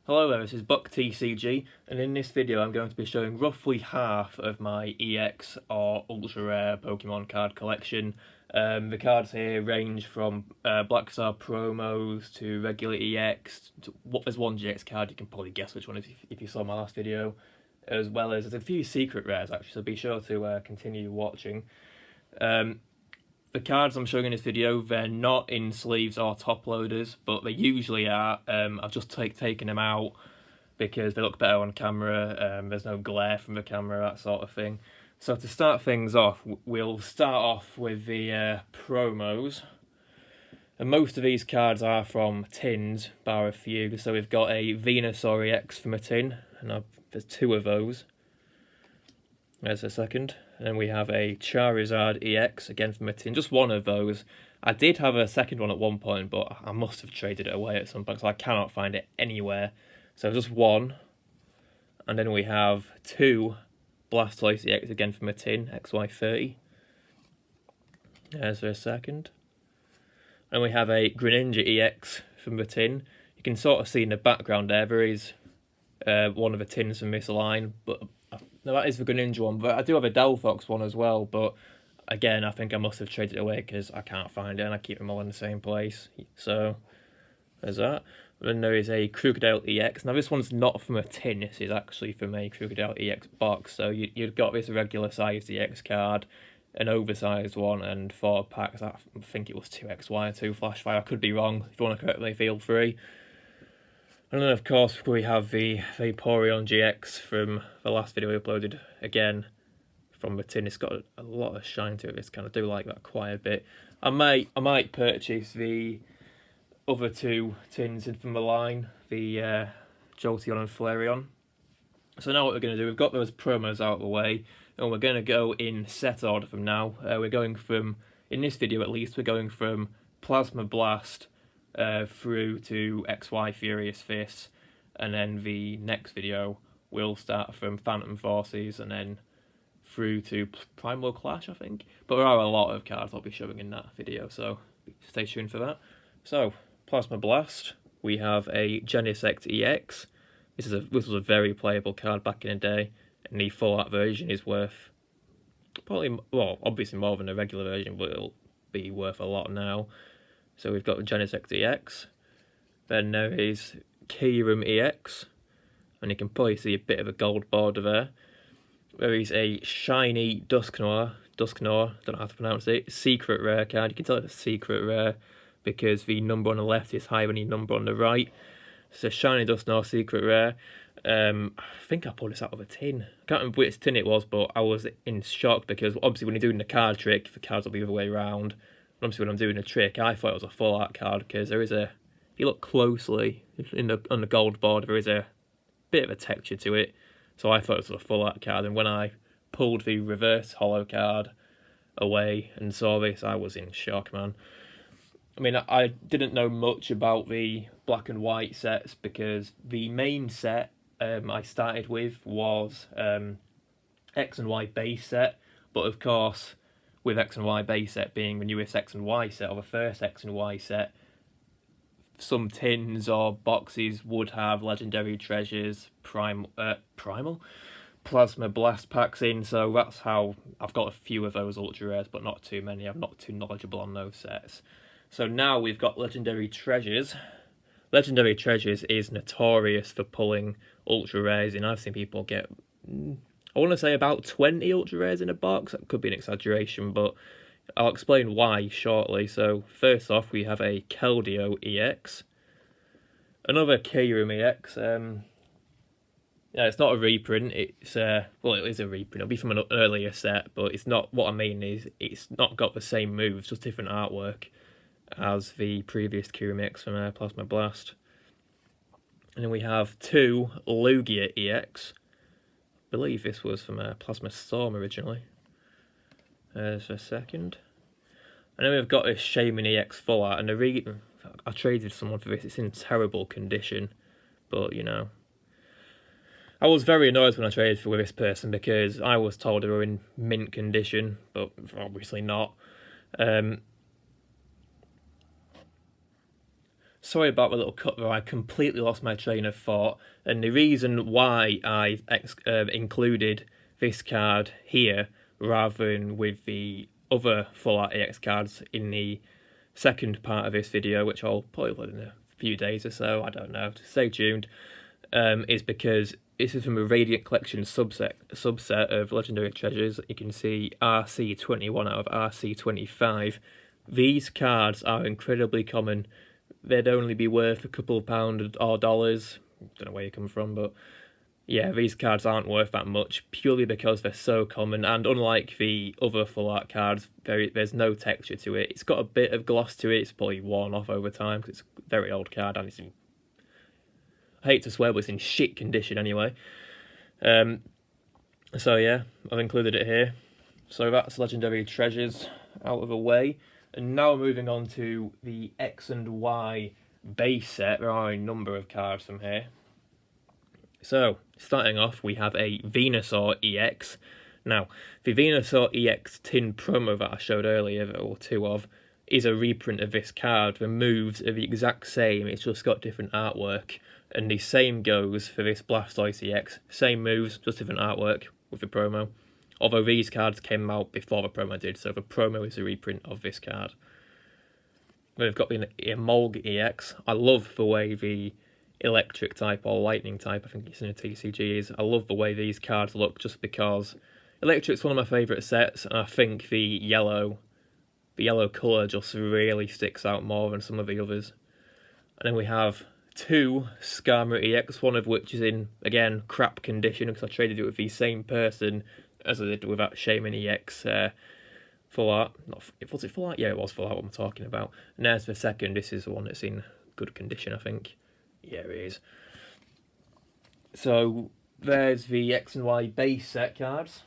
Hello there, this is BuckTCG, and in this video I'm going to be showing roughly half of my EX or Ultra Rare Pokemon card collection. The cards here range from Black Star promos to regular EX. There's one GX card, you can probably guess which one if you saw my last video, as well as there's a few secret rares actually, so be sure to continue watching. The cards I'm showing in this video, they're not in sleeves or top loaders, but they usually are. I've just taken them out because they look better on camera, there's no glare from the camera, that sort of thing. So to start things off, we'll start off with the promos. And most of these cards are from tins, bar a few. So we've got a Venusaur EX from a tin, and there's two of those. There's a second. And then we have a Charizard EX, again from a tin, just one of those. I did have a second one at one point, but I must have traded it away at some point, so I cannot find it anywhere. So just one. And then we have two Blastoise EX, again from a tin, XY30. There's a second. And we have a Greninja EX from the tin. You can sort of see in the background there is one of the tins from this line, but no, that is the Greninja one, but I do have a Delphox one as well, but again, I think I must have traded it away because I can't find it and I keep them all in the same place. So, there's that. Then there is a Krookodile EX. Now, this one's not from a tin, this is actually from a Krookodile EX box. So, you've got this regular sized EX card, an oversized one, and 4 packs. I think it was 2XY and 2 Flash Fire. I could be wrong. If you want to correct me, feel free. And then, of course, we have the Vaporeon GX from the last video we uploaded, again, from the tin. It's got a lot of shine to it, this kind of do like that quite a bit. I might purchase the other two tins from the line, the Jolteon and Flareon. So now what we're going to do, we've got those promos out of the way, and we're going to go in set order from now. We're going from, in this video at least, we're going from Plasma Blast through to XY Furious Fist, and then the next video will start from Phantom Forces and then through to Primal Clash, I think. But there are a lot of cards I'll be showing in that video, so stay tuned for that. So, Plasma Blast, we have a Genesect EX. This was a very playable card back in the day, and the full art version is worth probably, well, obviously more than the regular version, but it'll be worth a lot now. So we've got the Genesect EX, then there is Kyurem EX, and you can probably see a bit of a gold border there. There is a shiny Dusknoir, don't know how to pronounce it, secret rare card. You can tell it's a secret rare because the number on the left is higher than the number on the right. It's a shiny Dusknoir secret rare. I think I pulled this out of a tin. I can't remember which tin it was, but I was in shock because obviously when you're doing the card trick, the cards will be the other way around. Obviously when I'm doing a trick, I thought it was a full art card because there is if you look closely on the gold border, there is a bit of a texture to it. So I thought it was a full art card, and when I pulled the reverse holo card away and saw this, I was in shock, man. I mean, I didn't know much about the black and white sets because the main set I started with was X and Y base set, but of course, with X and Y base set being the newest X and Y set, or the first X and Y set, some tins or boxes would have legendary treasures, primal, plasma blast packs in, so that's how I've got a few of those ultra rares, but not too many. I'm not too knowledgeable on those sets. So now we've got legendary treasures. Legendary treasures is notorious for pulling ultra rares, and I've seen people get, I want to say about 20 ultra rares in a box. That could be an exaggeration, but I'll explain why shortly. So first off, we have a Keldeo EX, another Kyurem EX. Yeah, it's not a reprint. It's well, it is a reprint. It'll be from an earlier set, but it's not. What I mean is, it's not got the same moves, just different artwork as the previous Kyurem EX from Plasma Blast. And then we have two Lugia EX. I believe this was from Plasma Storm originally. There's a second. And then we've got a Shaman EX full art, and I traded someone for this. It's in terrible condition, but you know, I was very annoyed when I traded for this person because I was told they were in mint condition, but obviously not. sorry about the little cut there, I completely lost my train of thought, and the reason why I included this card here rather than with the other Full Art EX cards in the second part of this video, which I'll probably upload in a few days or so, I don't know, stay tuned, is because this is from a Radiant Collection subset of Legendary Treasures. You can see RC21 out of RC25. These cards are incredibly common. They'd only be worth a couple of pounds or dollars. Don't know where you come from, but yeah, these cards aren't worth that much purely because they're so common. And unlike the other Full Art cards, there's no texture to it. It's got a bit of gloss to it. It's probably worn off over time because it's a very old card and it's in, I hate to swear, but it's in shit condition anyway. So yeah, I've included it here. So that's Legendary Treasures out of the way. And now moving on to the X and Y base set. There are a number of cards from here. So, starting off, we have a Venusaur EX. Now, the Venusaur EX tin promo that I showed earlier, or two of, is a reprint of this card. The moves are the exact same, it's just got different artwork. And the same goes for this Blastoise EX. Same moves, just different artwork with the promo. Although these cards came out before the promo did, so the promo is a reprint of this card. We've got the Emolga EX. I love the way the electric type or lightning type, I think it's in a TCG, is. I love the way these cards look just because electric's one of my favourite sets, and I think the yellow colour just really sticks out more than some of the others. And then we have two Skarmory EX, one of which is in, again, crap condition because I traded it with the same person as I did with that Shaman EX Full Art. Was it Full Art? Yeah, it was Full Art, what I'm talking about. And there's the second. This is the one that's in good condition, I think. Yeah, it is. So there's the X and Y base set cards.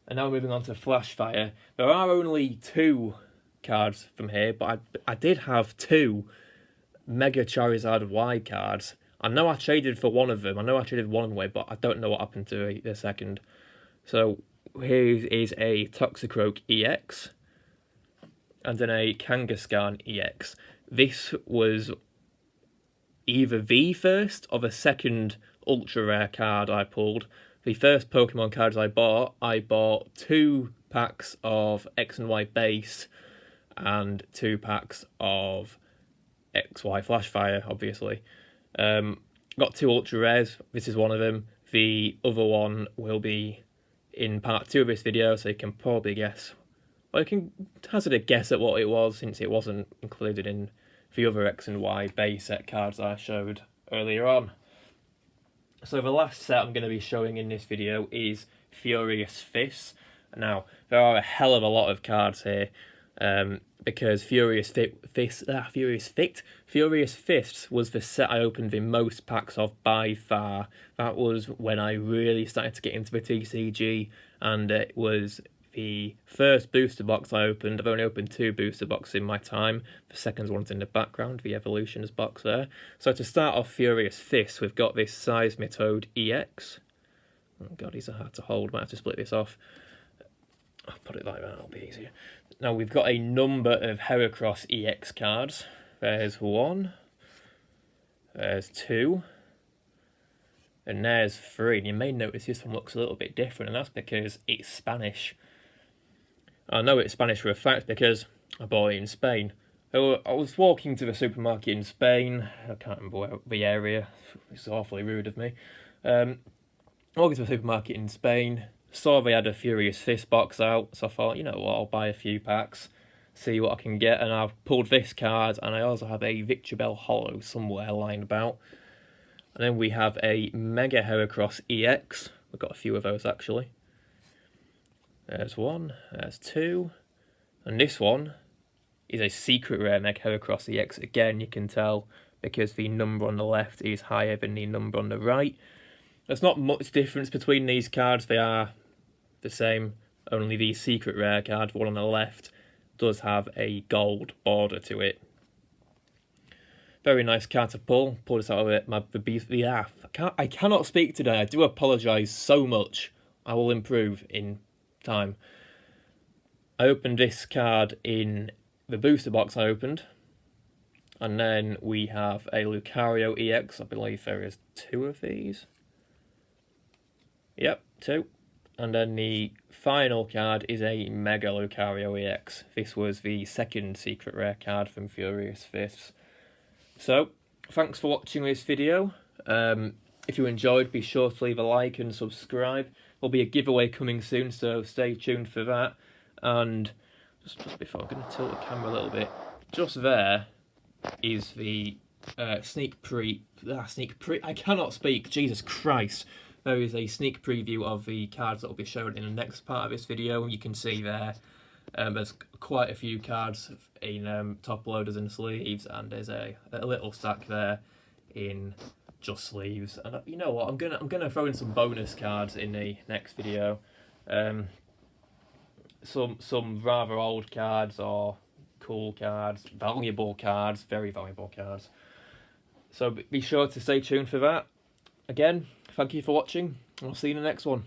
And now moving on to Flashfire. There are only two cards from here, but I did have two Mega Charizard Y cards. I know I traded for one of them. I know I traded one away, but I don't know what happened to the second. So here is a Toxicroak EX and then a Kangaskhan EX. This was either the first or the second ultra rare card I pulled. The first Pokemon cards I bought 2 packs of X and Y base and 2 packs of XY Flashfire, obviously. Got 2 ultra rares. This is one of them. The other one will be in part 2 of this video, so you can probably guess. Well, you can hazard a guess at what it was, since it wasn't included in the other X and Y base set cards I showed earlier on. So the last set I'm going to be showing in this video is Furious Fists. Now, there are a hell of a lot of cards here, because Furious Fists was the set I opened the most packs of by far. That was when I really started to get into the TCG, and it was the first booster box I opened. I've only opened 2 booster boxes in my time. The second one's in the background, the Evolutions box there. So to start off Furious Fists, we've got this Seismitoad EX. Oh god, these are hard to hold, might have to split this off. I'll put it like that, it'll be easier. Now we've got a number of Heracross EX cards. There's 1, there's 2, and there's 3. And you may notice this one looks a little bit different, and that's because it's Spanish. I know it's Spanish for a fact because I bought it in Spain. I was walking to the supermarket in Spain. I can't remember the area. It's awfully rude of me. Walking to the supermarket in Spain. Saw they had a Furious Fist box out. So I thought, you know what, I'll buy a few packs. See what I can get. And I pulled this card. And I also have a Victreebel Hollow somewhere lying about. And then we have a Mega Heracross EX. We've got a few of those actually. There's 1, there's 2, and this one is a secret rare Mega Heracross EX. Again, you can tell because the number on the left is higher than the number on the right. There's not much difference between these cards, they are the same, only the secret rare card, one on the left, does have a gold border to it. Very nice card to pull this out of it. I cannot speak today, I do apologise so much. I will improve in time. I opened this card in the booster box I opened. And then we have a Lucario EX. I believe there is 2 of these. Yep, 2. And then the final card is a Mega Lucario EX. This was the second secret rare card from Furious Fists. So, thanks for watching this video. If you enjoyed, be sure to leave a like and subscribe. There'll be a giveaway coming soon, so stay tuned for that. And just before, I'm going to tilt the camera a little bit. Just there is the sneak preview. I cannot speak, Jesus Christ. There is a sneak preview of the cards that will be shown in the next part of this video. You can see there, there's quite a few cards in top loaders and sleeves, and there's a little stack there in just sleeves. And you know what? I'm gonna throw in some bonus cards in the next video. Some rather old cards or cool cards, valuable cards, very valuable cards. So be sure to stay tuned for that. Again, thank you for watching. I'll see you in the next one.